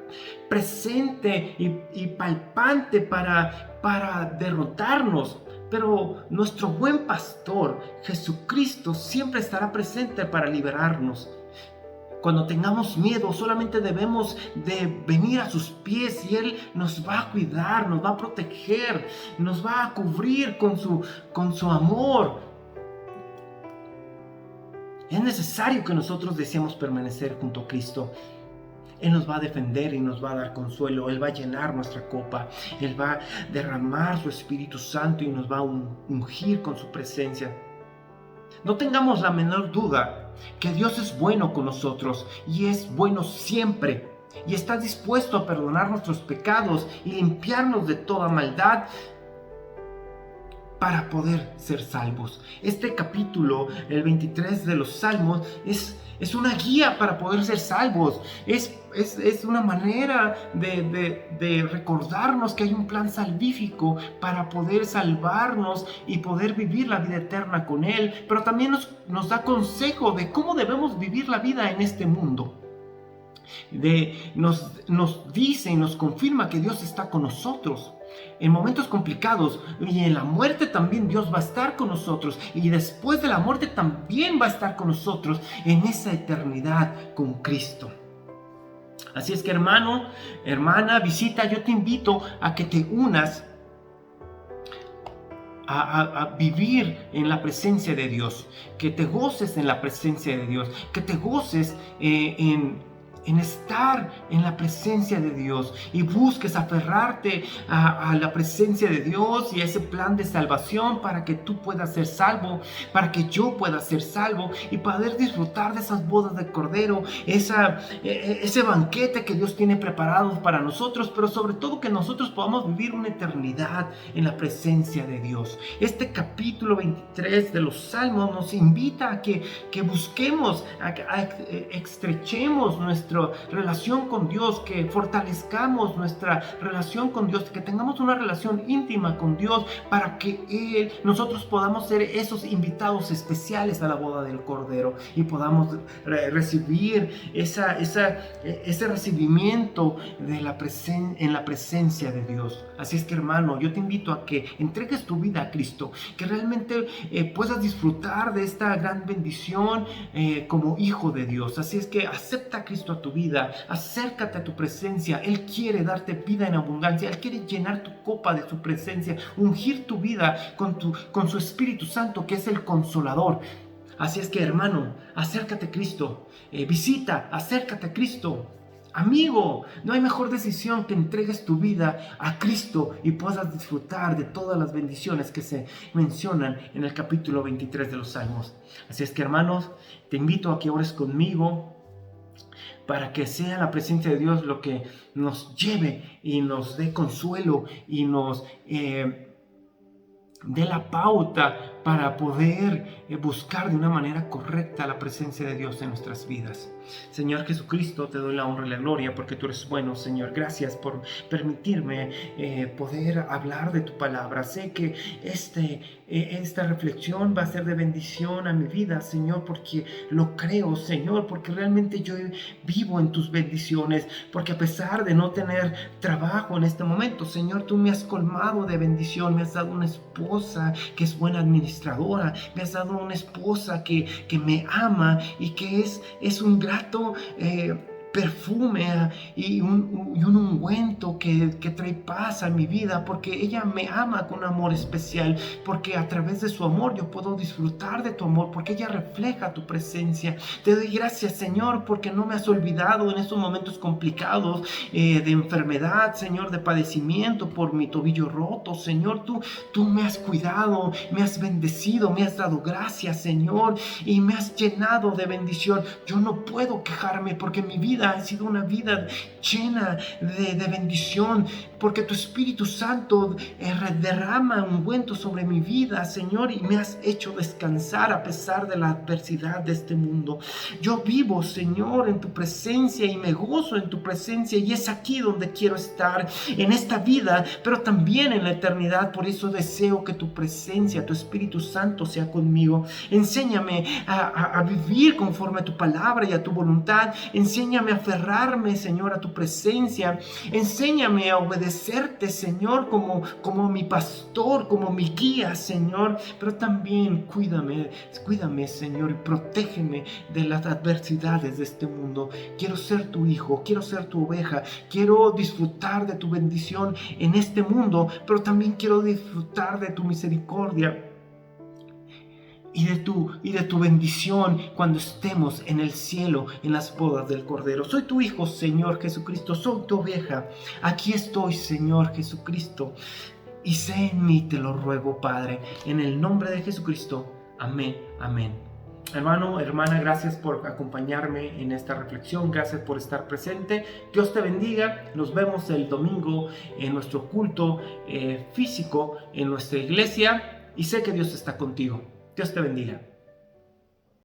presente y palpante para derrotarnos. Pero nuestro buen pastor, Jesucristo, siempre estará presente para liberarnos. Cuando tengamos miedo, solamente debemos de venir a sus pies y Él nos va a cuidar, nos va a proteger, nos va a cubrir con su amor. Es necesario que nosotros deseemos permanecer junto a Cristo. Él nos va a defender y nos va a dar consuelo. Él va a llenar nuestra copa. Él va a derramar su Espíritu Santo y nos va a ungir con su presencia. No tengamos la menor duda que Dios es bueno con nosotros y es bueno siempre. Y está dispuesto a perdonar nuestros pecados y limpiarnos de toda maldad para poder ser salvos. Este capítulo, el 23 de los Salmos, es una guía para poder ser salvos. Es una manera de recordarnos que hay un plan salvífico para poder salvarnos y poder vivir la vida eterna con Él. Pero también nos da consejo de cómo debemos vivir la vida en este mundo. Nos dice y nos confirma que Dios está con nosotros en momentos complicados, y en la muerte también Dios va a estar con nosotros, y después de la muerte también va a estar con nosotros en esa eternidad con Cristo. Así es que, hermano, hermana, visita, yo te invito a que te unas a vivir en la presencia de Dios, que te goces en la presencia de Dios, que te goces en estar en la presencia de Dios y busques aferrarte a la presencia de Dios y a ese plan de salvación para que tú puedas ser salvo, para que yo pueda ser salvo y poder disfrutar de esas bodas de Cordero, ese banquete que Dios tiene preparado para nosotros, pero sobre todo que nosotros podamos vivir una eternidad en la presencia de Dios. Este capítulo 23 de los Salmos nos invita a que busquemos, a estrechemos nuestra relación con Dios, que fortalezcamos nuestra relación con Dios, que tengamos una relación íntima con Dios para que nosotros podamos ser esos invitados especiales a la boda del Cordero y podamos recibir ese recibimiento en la presencia de Dios. Así es que, hermano, yo te invito a que entregues tu vida a Cristo, que realmente puedas disfrutar de esta gran bendición como hijo de Dios. Así es que acepta a Cristo a tu vida, acércate a tu presencia. Él quiere darte vida en abundancia, Él quiere llenar tu copa de su presencia, ungir tu vida con su Espíritu Santo, que es el Consolador. Así es que, hermano, acércate a Cristo, acércate a Cristo. Amigo, no hay mejor decisión que entregues tu vida a Cristo y puedas disfrutar de todas las bendiciones que se mencionan en el capítulo 23 de los Salmos. Así es que, hermanos, te invito a que ores conmigo para que sea la presencia de Dios lo que nos lleve y nos dé consuelo y nos dé la pauta para poder buscar de una manera correcta la presencia de Dios en nuestras vidas. Señor Jesucristo, te doy la honra y la gloria porque tú eres bueno, Señor. Gracias por permitirme poder hablar de tu palabra. Sé que esta reflexión va a ser de bendición a mi vida, Señor, porque lo creo, Señor, porque realmente yo vivo en tus bendiciones, porque a pesar de no tener trabajo en este momento, Señor, tú me has colmado de bendición, me has dado una esposa que es buena administradora, me has dado una esposa que me ama y que es un grato perfume y un ungüento que trae paz a mi vida, porque ella me ama con amor especial, porque a través de su amor yo puedo disfrutar de tu amor, porque ella refleja tu presencia. Te doy gracias, Señor, porque no me has olvidado en estos momentos complicados de enfermedad, Señor, de padecimiento por mi tobillo roto. Señor, tú me has cuidado, me has bendecido, me has dado gracias, Señor, y me has llenado de bendición. Yo no puedo quejarme porque mi vida ha sido una vida llena de bendición, porque tu Espíritu Santo derrama ungüento sobre mi vida, Señor, y me has hecho descansar a pesar de la adversidad de este mundo. Yo vivo, Señor, en tu presencia y me gozo en tu presencia, y es aquí donde quiero estar, en esta vida, pero también en la eternidad. Por eso deseo que tu presencia, tu Espíritu Santo sea conmigo. Enséñame a vivir conforme a tu palabra y a tu voluntad. Enséñame a aferrarme, Señor, a tu presencia. Enséñame a obedecerte, Señor, como mi pastor, como mi guía, Señor. Pero también cuídame, Señor, y protégeme de las adversidades de este mundo. Quiero ser tu hijo, quiero ser tu oveja, quiero disfrutar de tu bendición en este mundo, pero también quiero disfrutar de tu misericordia y de tu bendición cuando estemos en el cielo, en las bodas del Cordero. Soy tu hijo, Señor Jesucristo, soy tu oveja. Aquí estoy, Señor Jesucristo, y sé en mí, te lo ruego, Padre, en el nombre de Jesucristo. Amén, amén. Hermano, hermana, gracias por acompañarme en esta reflexión, gracias por estar presente. Dios te bendiga. Nos vemos el domingo en nuestro culto físico en nuestra iglesia, y sé que Dios está contigo. Dios te bendiga.